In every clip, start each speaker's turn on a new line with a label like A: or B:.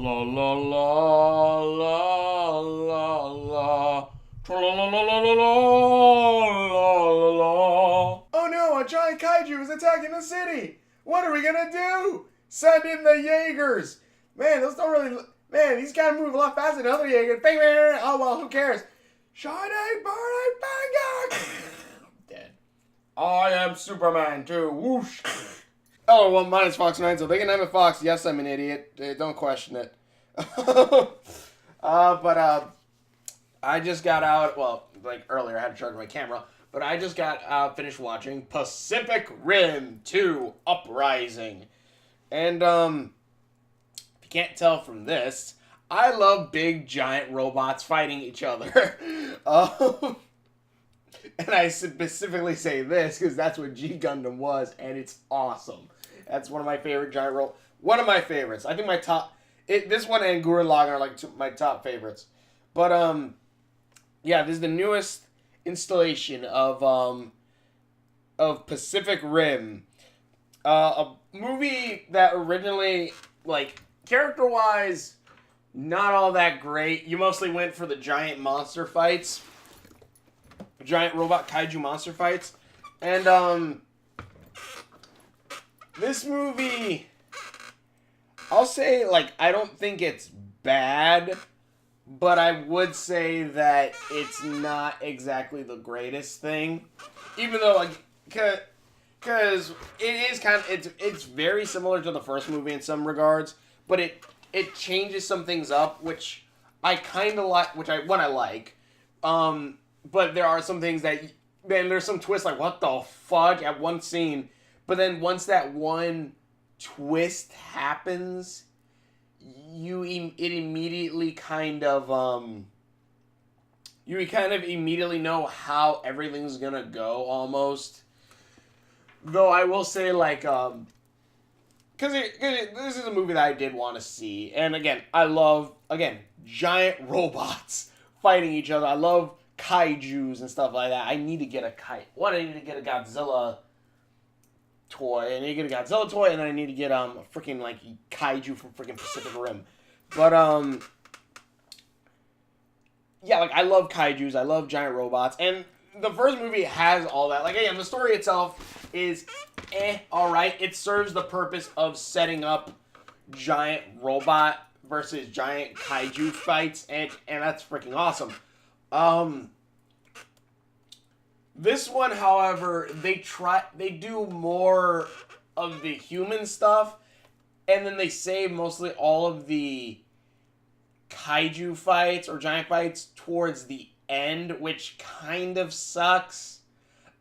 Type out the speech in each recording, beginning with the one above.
A: La la la la la la. Tra la la la la la la la la.
B: Oh no, a giant kaiju is attacking the city! What are we gonna do? Send in the Jaegers! Man, those don't really... Man, these guys move a lot faster than other Jaegers. Bang, bang, bang. Oh well, who cares? Shining, burning, banger! Dead.
A: I am Superman too. Whoosh.
B: Oh, well, mine is Fox 9, so they can have a Fox. Yes, I'm an idiot. Don't question it.
A: I just got out, well, like earlier, I had to charge my camera, but I just got finished watching Pacific Rim 2 Uprising. And, if you can't tell from this, I love big, giant robots fighting each other. And I specifically say this because that's what G Gundam was, and it's awesome. That's one of my favorite giant robots. One of my favorites. I think my top... this one and Gurren Lagann are like my top favorites. But, yeah, this is the newest installation of Pacific Rim. A movie that originally, like, character-wise, not all that great. You mostly went for the giant monster fights. Giant robot kaiju monster fights. And, this movie, I'll say, like, I don't think it's bad, but I would say that it's not exactly the greatest thing. Even though, like, because it is kind of, it's very similar to the first movie in some regards, but it changes some things up, which I kind of like, which I like. But there are some things that, then there's some twists like, what the fuck, at one scene. But then once that one twist happens, it immediately kind of, you kind of immediately know how everything's gonna go, almost. Though I will say, like, because this is a movie that I did want to see. And again, I love, giant robots fighting each other. I love kaijus and stuff like that. I need to get a I need to get a Godzilla toy. I need to get a Godzilla toy, and then I need to get a freaking like kaiju from freaking Pacific Rim. But yeah, like I love kaijus. I love giant robots, and the first movie has all that. Like again, the story itself is alright. It serves the purpose of setting up giant robot versus giant kaiju fights, and that's freaking awesome. This one, however, they do more of the human stuff, and then they save mostly all of the kaiju fights or giant fights towards the end, which kind of sucks.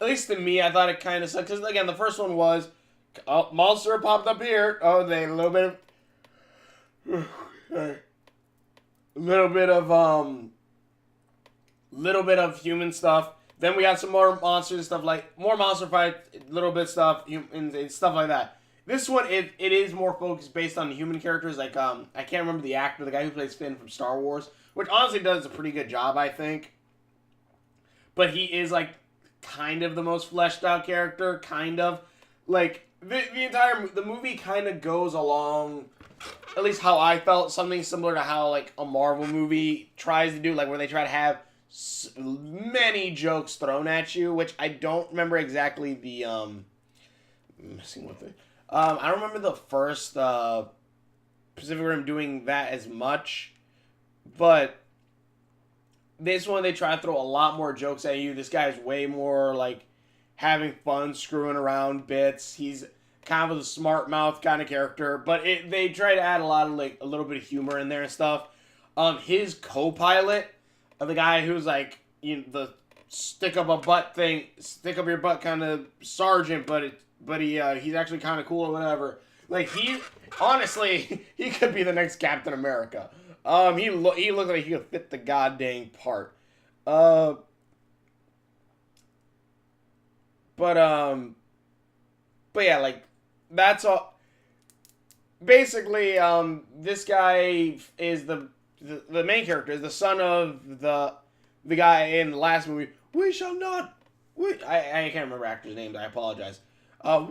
A: At least to me, I thought it kind of sucked, because again, the first one was, oh, monster popped up here. Oh, they a little bit of human stuff. Then we got some more monsters and stuff, like more monster fight, little bit stuff, and stuff like that. This one, it is more focused based on the human characters. Like I can't remember the actor, the guy who plays Finn from Star Wars, which honestly does a pretty good job, I think. But he is like kind of the most fleshed out character, kind of like the movie kind of goes along. At least how I felt, something similar to how like a Marvel movie tries to do, like where they try to have many jokes thrown at you, which I don't remember exactly the I'm messing with it. I don't remember the first Pacific Rim doing that as much, but this one they try to throw a lot more jokes at you. This guy's way more like having fun, screwing around bits. He's kind of a smart mouth kind of character, but they try to add a lot of like a little bit of humor in there and stuff. His co-pilot, the guy who's like, you know, the stick up your butt kind of sergeant, but he's actually kind of cool or whatever. Like honestly, he could be the next Captain America. He looked like he could fit the goddamn part. But yeah, like that's all. Basically, this guy is the main character, is the son of the guy in the last movie. We shall not. I can't remember actors' names. I apologize. We are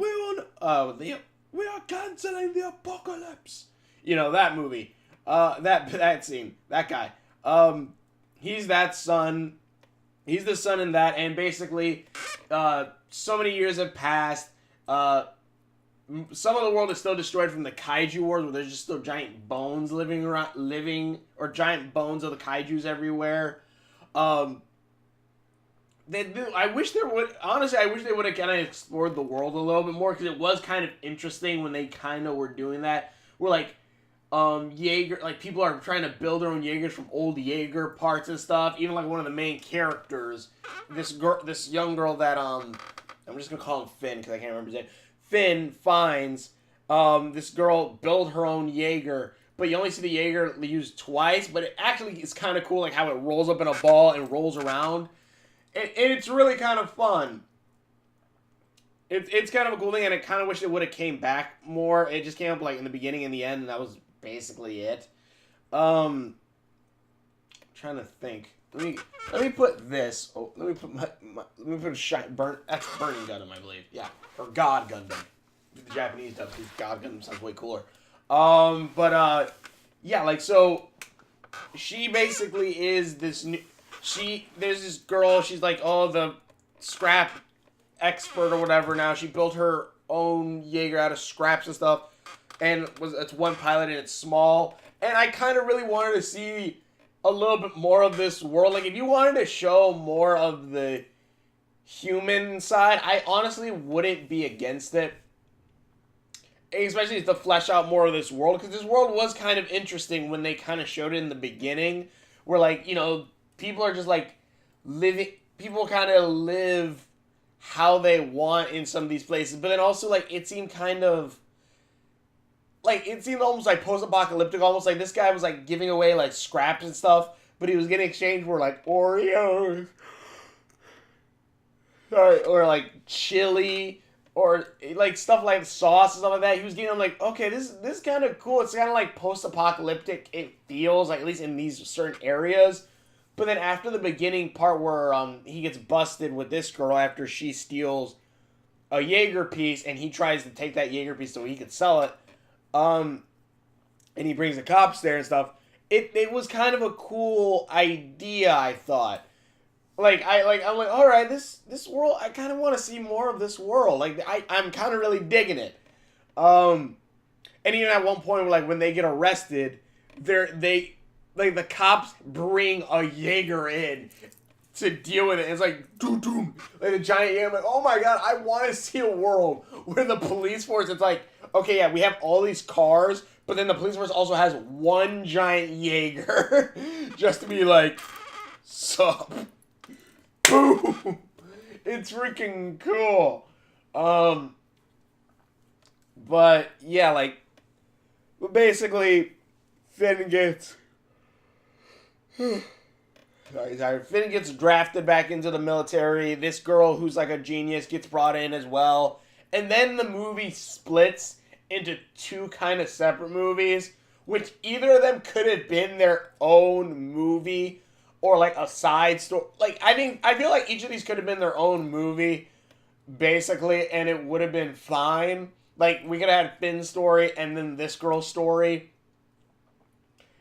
A: canceling the apocalypse. You know that movie. That scene, that guy. He's that son. He's the son in that, and basically, so many years have passed. Some of the world is still destroyed from the kaiju wars, where there's just still giant bones or giant bones of the kaijus everywhere. I wish they would have kind of explored the world a little bit more, because it was kind of interesting when they kind of were doing that. Where like, Jaeger, like people are trying to build their own Jaegers from old Jaeger parts and stuff. Even like one of the main characters, this young girl that I'm just gonna call him Finn because I can't remember his name. Finn finds this girl build her own Jaeger, but you only see the Jaeger used twice. But it actually is kind of cool, like how it rolls up in a ball and rolls around, and it's really kind of fun. It's kind of a cool thing, and I kind of wish it would have came back more. It just came up like in the beginning and the end, and that was basically it. I'm trying to think. Let me put this. Oh, let me put that's Burning Gundam, I believe. Yeah, or God Gundam. The Japanese dub, because God Gundam sounds way cooler. Yeah, like so. She basically is this new. There's this girl. She's like, the scrap expert or whatever. Now she built her own Jaeger out of scraps and stuff, and it's one pilot and it's small. And I kind of really wanted to see a little bit more of this world. Like, if you wanted to show more of the human side, I honestly wouldn't be against it. Especially to flesh out more of this world, because this world was kind of interesting when they kind of showed it in the beginning, where, like, you know, people are just, like, people kind of live how they want in some of these places, but then also, like, it seemed almost like post-apocalyptic, almost like this guy was like giving away like scraps and stuff, but he was getting exchanged for like Oreos, or like chili, or like stuff like sauce and stuff like that. He was getting them like, okay, this is kind of cool. It's kind of like post-apocalyptic. It feels like, at least in these certain areas. But then after the beginning part where he gets busted with this girl after she steals a Jaeger piece, and he tries to take that Jaeger piece so he could sell it. And he brings the cops there and stuff. It was kind of a cool idea, I thought. I'm like, all right, this world, I kind of want to see more of this world. Like, I'm kind of really digging it. And even at one point, like, when they get arrested, the cops bring a Jaeger in to deal with it. It's like, doom, like a giant Jaeger. I'm like, oh my god, I want to see a world where the police force, it's like, okay, yeah, we have all these cars, but then the police force also has one giant Jaeger. Just to be like, sup. Boom. It's freaking cool. But, yeah, like, basically, Finn gets... Finn gets drafted back into the military. This girl, who's like a genius, gets brought in as well. And then the movie splits into two kind of separate movies, which either of them could have been their own movie or like a side story. Like, I feel like each of these could have been their own movie, basically, and it would have been fine. Like, we could have had Finn's story and then this girl's story.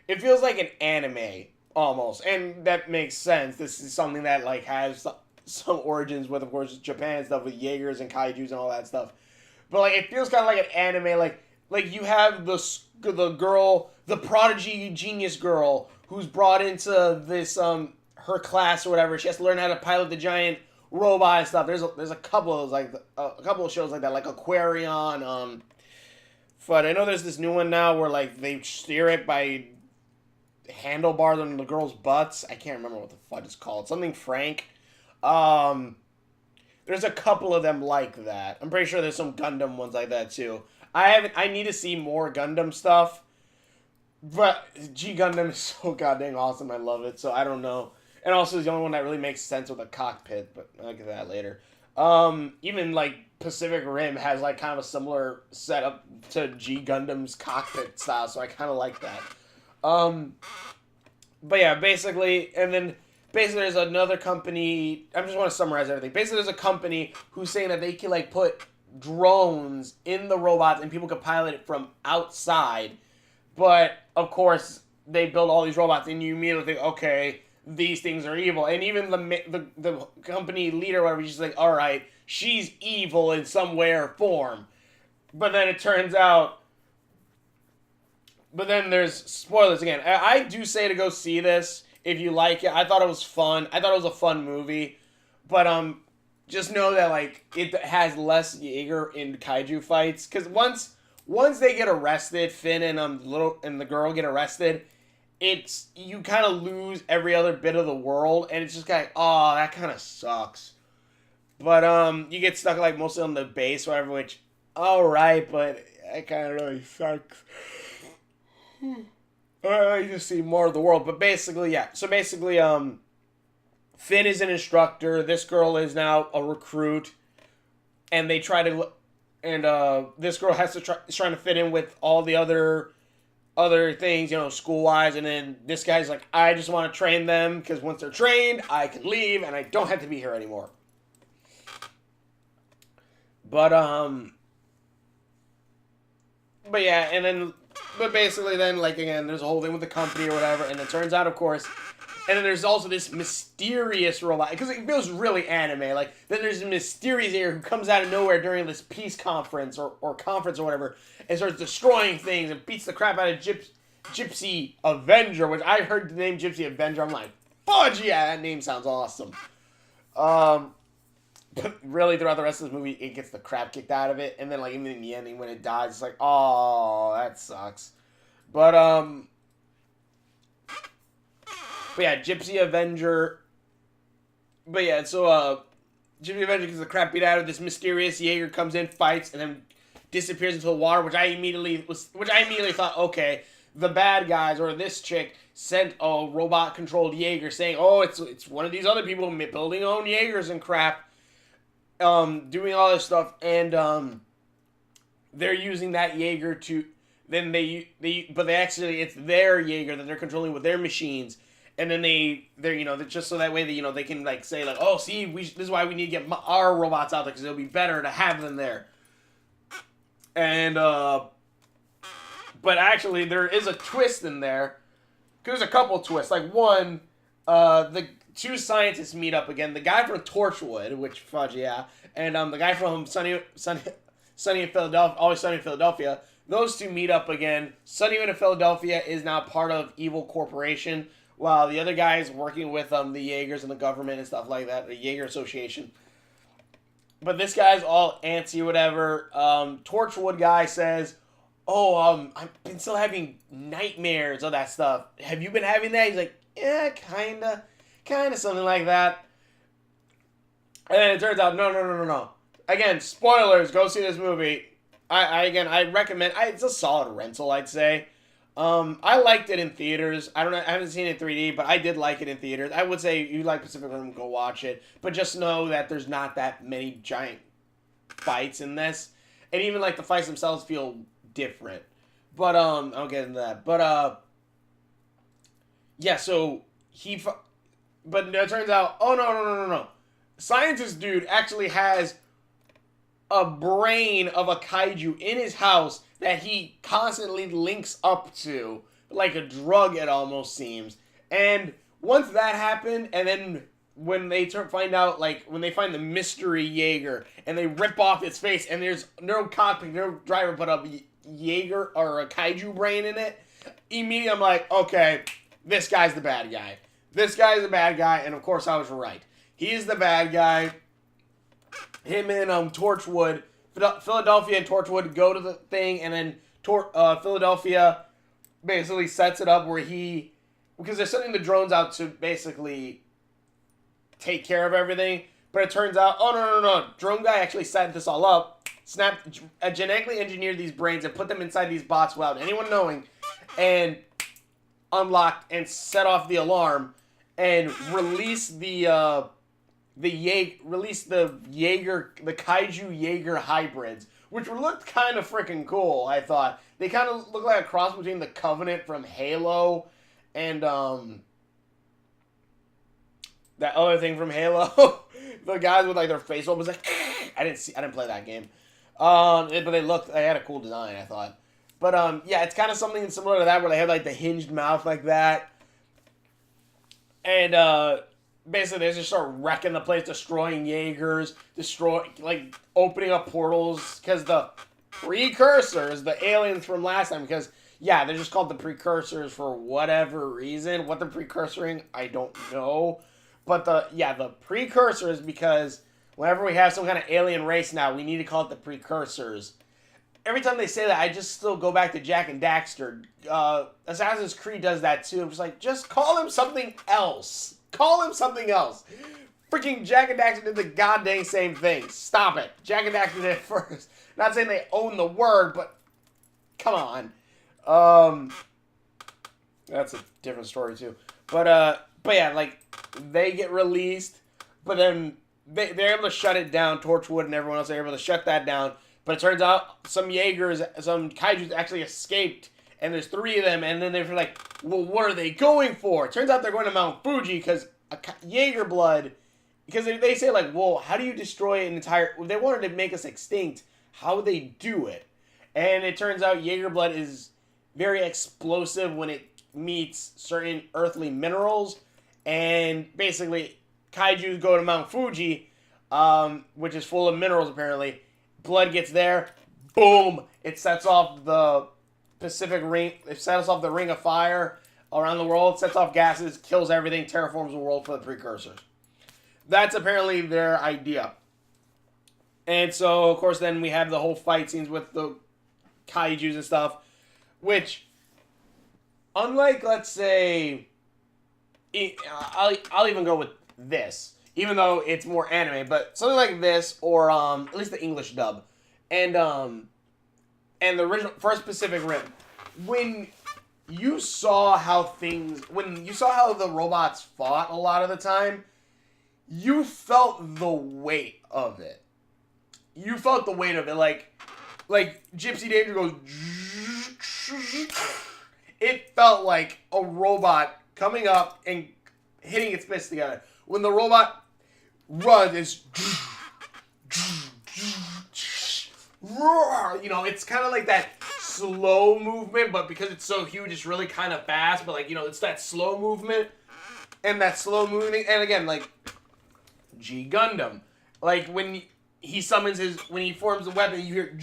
A: It feels like an anime, almost, and that makes sense. This is something that, like, has some origins with, of course, Japan stuff with Jaegers and kaijus and all that stuff. But, like, it feels kind of like an anime. Like you have the girl, the prodigy genius girl, who's brought into this, her class or whatever. She has to learn how to pilot the giant robot and stuff. There's a couple of those, like, a couple of shows like that, like Aquarion. But I know there's this new one now where, like, they steer it by handlebars on the girls' butts. I can't remember what the fuck it's called. Something Frank. There's a couple of them like that. I'm pretty sure there's some Gundam ones like that too. I need to see more Gundam stuff. But G Gundam is so goddamn awesome. I love it. So I don't know. And also it's the only one that really makes sense with a cockpit, but I'll get to that later. Even like Pacific Rim has like kind of a similar setup to G Gundam's cockpit style, so I kind of like that. But yeah, basically, and then basically there's another company, I just want to summarize everything. Basically there's a company who's saying that they can like put drones in the robots and people can pilot it from outside. But of course, they build all these robots, and you immediately think, okay, these things are evil. And even the company leader, whatever, she's like, all right, she's evil in some way or form. But then it turns out... But then there's spoilers again. I do say to go see this if you like it. I thought it was fun. I thought it was a fun movie. But just know that like it has less Jaeger in kaiju fights, because once they get arrested, Finn and the girl get arrested, you kind of lose every other bit of the world, and it's just kind of, oh, that kind of sucks. But you get stuck like mostly on the base or whatever, which all right, but it kind of really sucks. I just see more of the world, but basically, yeah. So basically, Finn is an instructor. This girl is now a recruit, and they try to, and this girl is trying to fit in with all the other things, school wise. And then this guy's like, I just want to train them because once they're trained, I can leave and I don't have to be here anymore. But yeah, and then. But basically then, like, again, there's a whole thing with the company or whatever, and it turns out, of course, and then there's also this mysterious robot, because it feels really anime, like, then there's a mysterious alien who comes out of nowhere during this peace conference, or conference or whatever, and starts destroying things, and beats the crap out of Gypsy Avenger, which I heard the name Gypsy Avenger, I'm like, fudge, yeah, that name sounds awesome. But really, throughout the rest of this movie, it gets the crap kicked out of it. And then, like, even in the ending, when it dies, it's like, oh, that sucks. But yeah, Gypsy Avenger. But yeah, so, Gypsy Avenger gets the crap beat out of this mysterious Jaeger, comes in, fights, and then disappears into the water, which I immediately thought, okay, the bad guys, or this chick, sent a robot-controlled Jaeger, saying, oh, it's one of these other people building own Jaegers and crap. Doing all this stuff, and they're using that Jaeger to then it's their Jaeger that they're controlling with their machines, and then they're just so that way they can like say like, oh, see, this is why we need to get our robots out there, because it'll be better to have them there. And but actually there is a twist in there. There's a couple twists. Like one, the two scientists meet up again. The guy from Torchwood, which fudge, yeah, and the guy from Sunny in Philadelphia, Always Sunny in Philadelphia. Those two meet up again. Sunny in Philadelphia is now part of Evil Corporation, while the other guy is working with the Jaegers and the government and stuff like that, the Jaeger Association. But this guy's all antsy or whatever. Torchwood guy says, oh, I've been still having nightmares of that stuff. Have you been having that? He's like, yeah, kinda, something like that. And then it turns out, no. Again, spoilers, go see this movie. I recommend, it's a solid rental, I'd say. I liked it in theaters. I haven't seen it in 3D, but I did like it in theaters. I would say if you like Pacific Rim, go watch it. But just know that there's not that many giant fights in this. And even like the fights themselves feel different. But I'll get into that. But yeah, so but it turns out, oh no. Scientist dude actually has a brain of a kaiju in his house that he constantly links up to, like a drug, it almost seems. And once that happened, and then when they find out, like, when they find the mystery Jaeger, and they rip off its face, and there's no cockpit, no driver, but a Jaeger, or a kaiju brain in it, immediately I'm like, okay, this guy's the bad guy. This guy's the bad guy, and of course I was right. He's the bad guy. Him and Torchwood, Philadelphia and Torchwood go to the thing, and then Philadelphia basically sets it up where because they're sending the drones out to basically take care of everything, but it turns out, oh no, drone guy actually set this all up, genetically engineered these brains and put them inside these bots without anyone knowing, and unlocked and set off the alarm, and release the kaiju Jaeger hybrids, which looked kind of freaking cool, I thought. They kind of look like a cross between the Covenant from Halo and that other thing from Halo. The guys with like their face was like, I didn't play that game. But they had a cool design, I thought. But yeah, it's kind of something similar to that where they have like the hinged mouth like that. And basically they just start wrecking the place, destroying Jaegers, like opening up portals, because the precursors, the aliens from last time, because yeah, they're just called the precursors for whatever reason. What they're precursoring, I don't know. But the precursors, because whenever we have some kind of alien race now, we need to call it the precursors. Every time they say that, I just still go back to Jak and Daxter. Assassin's Creed does that too. I'm just like, just call him something else. Call him something else. Freaking Jak and Daxter did the goddamn same thing. Stop it. Jak and Daxter did it first. Not saying they own the word, but come on. That's a different story too. But yeah, like, they get released, but then they're able to shut it down. Torchwood and everyone else are able to shut that down. But it turns out some Jaegers, some Kaijus actually escaped, and there's 3 of them, and then they're like, well, what are they going for? It turns out they're going to Mount Fuji, because Jaeger blood, because they say, like, well, how do you destroy an entire, if they wanted to make us extinct, how would they do it? And it turns out Jaeger blood is very explosive when it meets certain earthly minerals, and basically, Kaijus go to Mount Fuji, which is full of minerals, apparently. Blood gets there, boom, it sets off the Pacific Ring, it sets off the Ring of Fire around the world, sets off gases, kills everything, terraforms the world for the precursors. That's apparently their idea. And so, of course, then we have the whole fight scenes with the Kaijus and stuff, which, unlike, let's say, I'll even go with this, even though it's more anime, but something like this, or at least the English dub, and the original first Pacific Rim, when you saw how the robots fought a lot of the time, you felt the weight of it. You felt the weight of it, like Gypsy Danger goes, it felt like a robot coming up and hitting its fists together. When the robot runs, it's, you know, it's kind of like that slow movement, but because it's so huge, it's really kind of fast, but, like, you know, it's that slow movement, and that slow moving, and again, like, G Gundam, like, when he when he forms the weapon, you hear,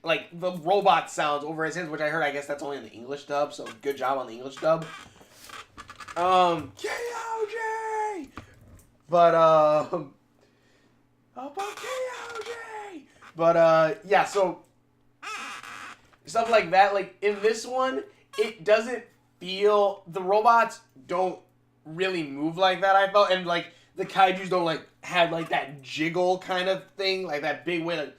A: like, the robot sounds over his head, which I heard, I guess that's only in the English dub, so good job on the English dub. KOJ! But, KOJ! But, yeah, so, stuff like that, like, in this one, it doesn't feel, the robots don't really move like that, I felt, and, like, the Kaijus don't, like, have, like, that jiggle kind of thing, like, that big way, like,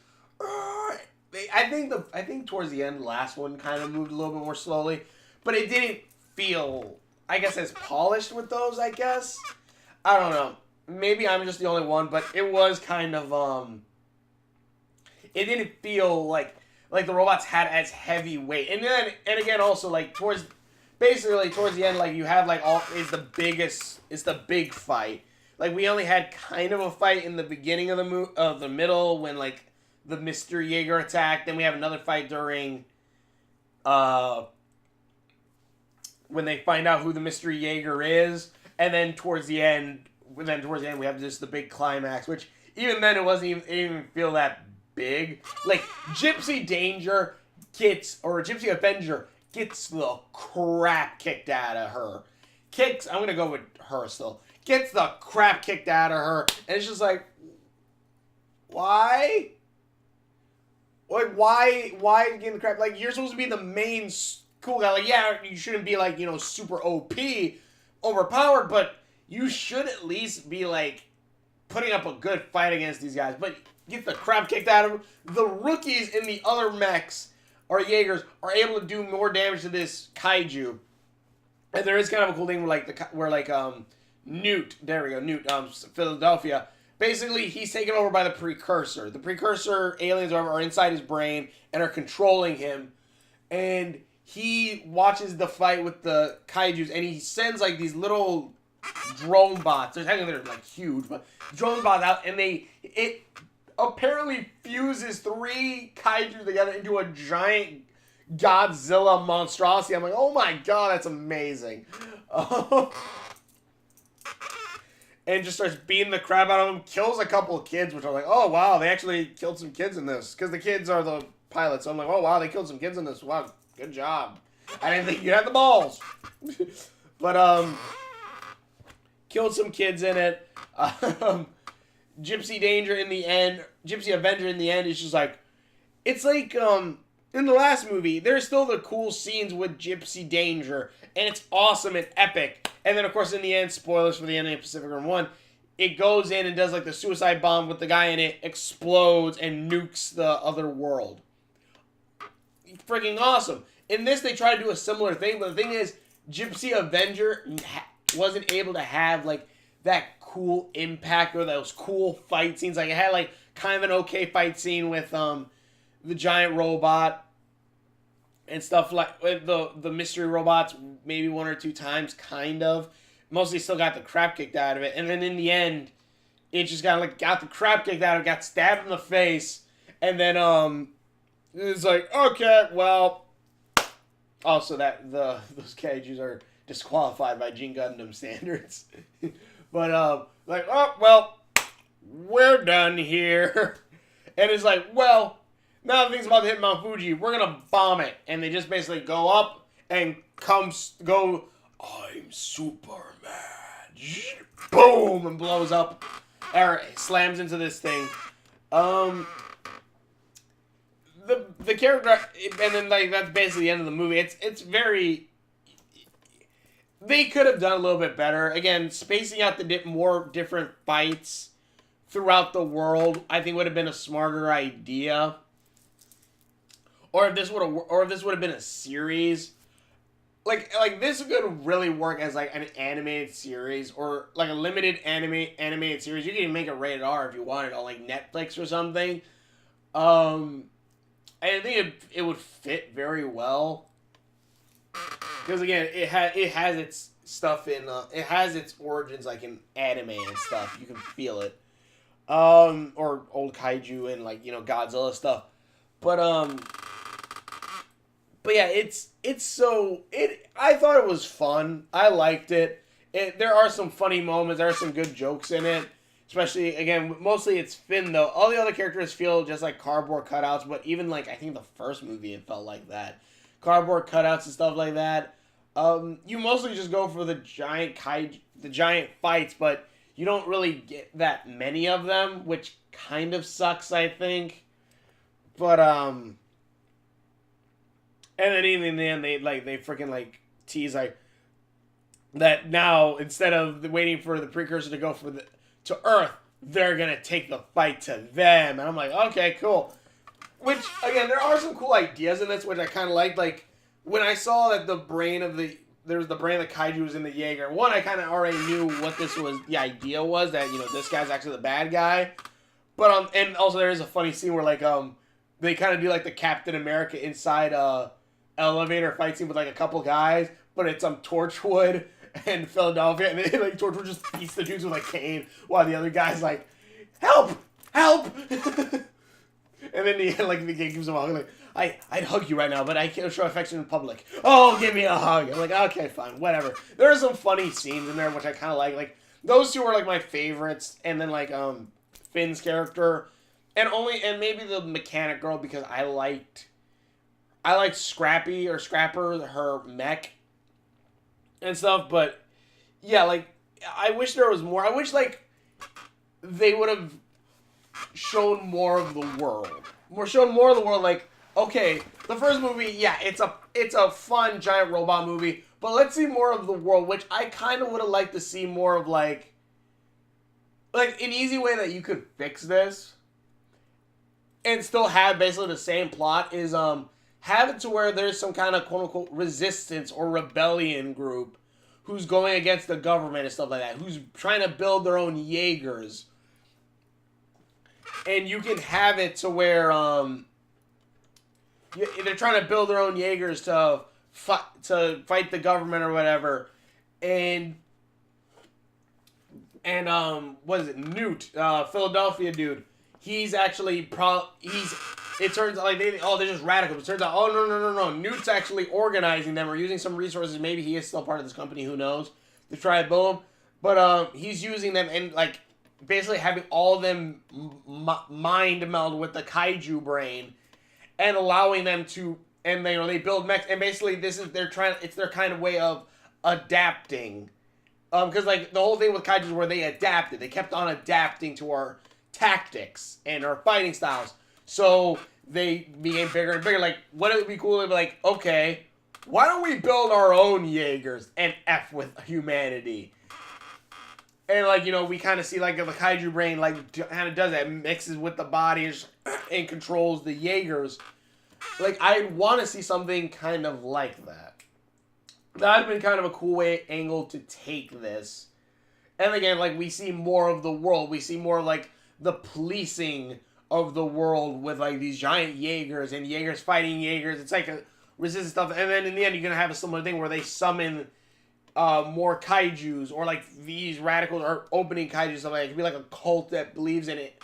A: I think towards the end, the last one kind of moved a little bit more slowly, but it didn't feel, I guess, as polished with those, I guess. I don't know. Maybe I'm just the only one, but it was kind of, it didn't feel like the robots had as heavy weight. And then, and again, also, like, towards the end, like, you have, like, it's the big fight. Like, we only had kind of a fight in the beginning of the middle, when, like, the Mr. Jaeger attacked. Then we have another fight during, when they find out who the Mystery Jaeger is, and then towards the end, we have just the big climax, which even then it didn't even feel that big. Like, Gypsy Avenger gets the crap kicked out of her. I'm gonna go with her still. Gets the crap kicked out of her, and it's just like, why? Like, why getting the crap? Like, you're supposed to be the main cool guy. Like, yeah, you shouldn't be, like, you know, super OP, overpowered, but you should at least be, like, putting up a good fight against these guys. But get the crap kicked out of them. The rookies in the other mechs, or Jaegers, are able to do more damage to this kaiju. And there is kind of a cool thing where, Newt, there we go, Newt, Philadelphia, basically, he's taken over by the precursor. The precursor aliens are inside his brain and are controlling him. And he watches the fight with the kaijus, and he sends, like, these little drone bots. They're like, huge, but drone bots out, and it apparently fuses 3 kaijus together into a giant Godzilla monstrosity. I'm like, oh my god, that's amazing. And just starts beating the crap out of him. Kills a couple of kids, which I'm like, oh wow, they actually killed some kids in this. Because the kids are the pilots. So I'm like, oh wow, they killed some kids in this. Wow, good job. I didn't think you had the balls. But, killed some kids in it. Gypsy Danger in the end. Gypsy Avenger in the end is just like, it's like, in the last movie, there's still the cool scenes with Gypsy Danger, and it's awesome and epic. And then, of course, in the end, spoilers for the end of Pacific Rim 1, it goes in and does, like, the suicide bomb with the guy in it, explodes, and nukes the other world. Freaking awesome. In this, they try to do a similar thing, but the thing is, Gypsy Avenger wasn't able to have, like, that cool impact or those cool fight scenes. Like, it had, like, kind of an okay fight scene with, the giant robot and stuff like the mystery robots maybe one or two times, kind of. Mostly still got the crap kicked out of it. And then in the end, it just got the crap kicked out of it, got stabbed in the face, and then it's like, okay, well, also that those kaijus are disqualified by Gene Gundam standards. But like, oh well, we're done here. And it's like, well, now the thing's about to hit Mount Fuji, we're gonna bomb it. And they just basically go up and go, I'm Superman. Boom! And blows up. Or slams into this thing. The character, and then like that's basically the end of the movie. It's very. They could have done a little bit better. Again, spacing out the more different fights throughout the world, I think would have been a smarter idea. Or if this would have been a series, like this could really work as like an animated series or like a limited animated series. You can even make it rated R if you wanted on like Netflix or something. I think it would fit very well because again, it has its stuff in it has its origins like in anime and stuff. You can feel it, or old kaiju and like Godzilla stuff, but yeah, I thought it was fun. I liked it. There are some funny moments. There are some good jokes in it. Especially, again, mostly it's Finn, though. All the other characters feel just like cardboard cutouts, but even, like, I think the first movie, it felt like that. Cardboard cutouts and stuff like that. You mostly just go for the giant fights, but you don't really get that many of them, which kind of sucks, I think. But, and then even in the end, they freaking, like, tease, like, that now, instead of waiting for the precursor to go to Earth, they're gonna take the fight to them. And I'm like, okay, cool. Which, again, there are some cool ideas in this, which I kind of liked. Like, when I saw that the brain of the kaiju was in the Jaeger, one, I kind of already knew what the idea was, that, this guy's actually the bad guy. But, and also there is a funny scene where, like, they kind of do, like, the Captain America inside, elevator fight scene with, like, a couple guys, but it's, Torchwood and Philadelphia, and they, like, Torchwood just beats the dudes with a cane, while the other guy's like, help! Help! And then the kid gives him a hug, like, I'd hug you right now, but I can't show affection in public. Oh, give me a hug. I'm like, okay, fine, whatever. There are some funny scenes in there, which I kind of like. Like, those two are, like, my favorites, and then, like, Finn's character, and maybe the mechanic girl, because I liked Scrappy, or Scrapper, her mech, and stuff, but yeah, like, I wish there was more. I wish, like, they would have shown more of the world. Like, okay, the first movie, yeah, it's a fun giant robot movie, but let's see more of the world, which I kind of would have liked to see more of, like, an easy way that you could fix this and still have basically the same plot is, have it to where there's some kind of quote-unquote resistance or rebellion group who's going against the government and stuff like that, who's trying to build their own Jaegers. And you can have it to where they're trying to build their own Jaegers to fight the government or whatever. And what is it? Newt, Philadelphia dude. He's actually it turns out like they're just radical. It turns out, oh no. Newt's actually organizing them or using some resources. Maybe he is still part of this company. Who knows? To try to boom. But he's using them and like basically having all of them mind meld with the kaiju brain and allowing them to, and they build mechs, and basically this is it's their kind of way of adapting. Because like the whole thing with kaiju is where they adapted. They kept on adapting to our tactics and our fighting styles. So they became bigger and bigger. Like, what it would be cool to be like, okay, why don't we build our own Jaegers and F with humanity? And, like, you know, we kind of see, like, the kaiju brain, like, kind of does that. Mixes with the bodies and controls the Jaegers. Like, I want to see something kind of like that. That would have been kind of a cool angle to take this. And, again, like, we see more of the world. We see more, like, the policing of the world with, like, these giant Jaegers and Jaegers fighting Jaegers. It's, like, a resistance stuff. And then, in the end, you're going to have a similar thing where they summon more kaijus, or like these radicals are opening kaiju stuff. Like it could be like a cult that believes in it,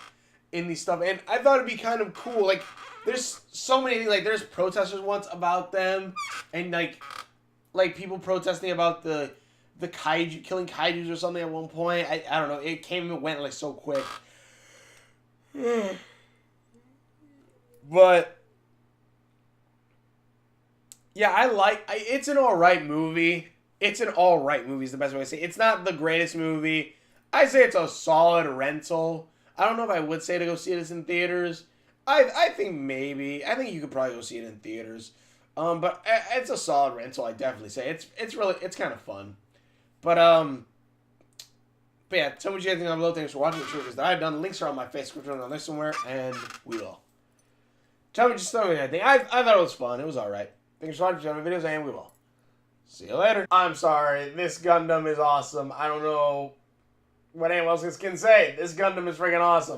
A: in these stuff. And I thought it'd be kind of cool. Like there's so many things. Like there's protesters once about them, and like people protesting about the kaiju killing kaijus or something at one point. I don't know. It came and went like so quick. But yeah, it's an alright movie. It's an alright movie is the best way to say it. It's not the greatest movie. I say it's a solid rental. I don't know if I would say to go see this in theaters. I think maybe. I think you could probably go see it in theaters. But it's a solid rental, I definitely say. It's kind of fun. But yeah, tell me what you guys think down below. Thanks for watching the triggers that I've done. Links are on my Facebook on there somewhere, and we will. Tell me just what you think. I thought it was fun. It was alright. Thanks for watching my videos, and we will. See you later. I'm sorry. This Gundam is awesome. I don't know what anyone else can say. This Gundam is freaking awesome.